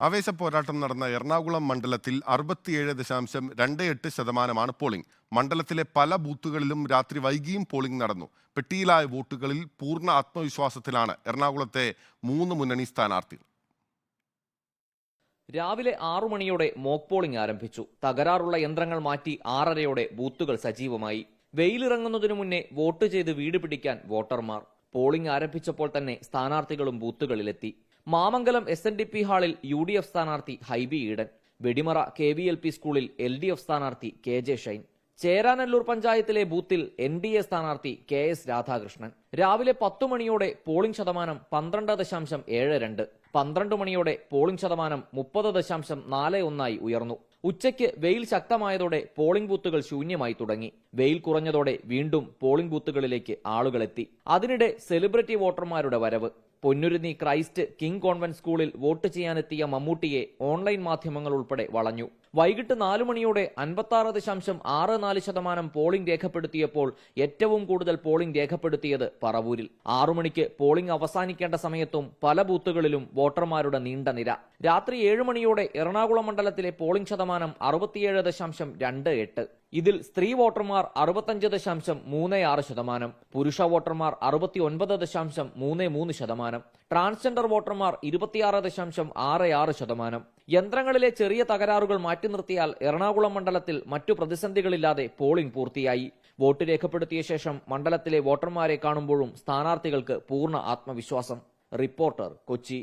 ആവേശ പോരാട്ടം നടന്ന എറണാകുളം മണ്ഡലത്തിൽ 67.28% പോളിംഗ്. മണ്ഡലത്തിലെ പല ബൂത്തുകളിലും രാത്രി വൈകിയും പോളിംഗ് നടന്നു. പെട്ടിയിലായ വോട്ടുകളിൽ പൂർണ്ണ ആത്മവിശ്വാസത്തിലാണ് എറണാകുളത്തെ 3 മുന്നണി സ്ഥാനാർത്ഥികൾ. രാവിലെ 6 മണിയോടെ മോക്ക് പോളിംഗ് ആരംഭിച്ചു. തകരാറുള്ള യന്ത്രങ്ങൾ മാറ്റി 6:30യോടെ ബൂത്തുകൾ സജീവമായി. വെയിലിറങ്ങുന്നതിനു മുന്നേ വോട്ട് ചെയ്ത് വീട് പിടിക്കാൻ വോട്ടർമാർ. പോളിംഗ് ആരംഭിച്ചപ്പോൾ തന്നെ സ്ഥാനാർത്ഥികളും ബൂത്തുകളിലെത്തി. മാമംഗലം SNDP ഹാളിൽ UDF സ്ഥാനാർത്ഥി ഹൈബി ഈഡൻ, വെടിമറ KVLP സ്കൂളിൽ LDF സ്ഥാനാർത്ഥി KJ ഷൈൻ, ചേരാനല്ലൂർ പഞ്ചായത്തിലെ ബൂത്തിൽ NDA സ്ഥാനാർത്ഥി KS രാധാകൃഷ്ണൻ. രാവിലെ 10 മണിയോടെ പോളിംഗ് ശതമാനം 12.72, 12 മണിയോടെ പോളിംഗ് ശതമാനം 30.41 ഉയർന്നു. ഉച്ചയ്ക്ക് വെയിൽ ശക്തമായതോടെ പോളിംഗ് ബൂത്തുകൾ ശൂന്യമായി തുടങ്ങി. വെയിൽ കുറഞ്ഞതോടെ വീണ്ടും പോളിംഗ് ബൂത്തുകളിലേക്ക് ആളുകളെത്തി. അതിനിടെ സെലിബ്രിറ്റി വോട്ടർമാരുടെ വരവ്. പൊന്നുരുന്നി ക്രൈസ്റ്റ് കിങ് കോൺവെന്റ് സ്കൂളിൽ വോട്ട് ചെയ്യാനെത്തിയ മമ്മൂട്ടിയെ ഓൺലൈൻ മാധ്യമങ്ങൾ ഉൾപ്പെടെ വളഞ്ഞു. വൈകിട്ട് 4 മണിയോടെ 56.64% പോളിംഗ് രേഖപ്പെടുത്തിയപ്പോൾ ഏറ്റവും കൂടുതൽ പോളിംഗ് രേഖപ്പെടുത്തിയത് പറവൂരിൽ. 6 മണിക്ക് പോളിംഗ് അവസാനിക്കേണ്ട സമയത്തും പല ബൂത്തുകളിലും വോട്ടർമാരുടെ നീണ്ട നിര. രാത്രി 7 മണിയോടെ എറണാകുളം മണ്ഡലത്തിലെ പോളിംഗ് ശതമാനം 67.28. ഇതിൽ സ്ത്രീ വോട്ടർമാർ 65.36%, പുരുഷ വോട്ടർമാർ 69.33%, ട്രാൻസ്ജെൻഡർ വോട്ടർമാർ 26.66%. യന്ത്രങ്ങളിലെ ചെറിയ തകരാറുകൾ മാറ്റി നിർത്തിയാൽ എറണാകുളം മണ്ഡലത്തിൽ മറ്റു പ്രതിസന്ധികളില്ലാതെ പോളിംഗ് പൂർത്തിയായി. വോട്ട് രേഖപ്പെടുത്തിയ ശേഷം മണ്ഡലത്തിലെ വോട്ടർമാരെ കാണുമ്പോഴും സ്ഥാനാർത്ഥികൾക്ക് പൂർണ്ണ ആത്മവിശ്വാസം. റിപ്പോർട്ടർ, കൊച്ചി.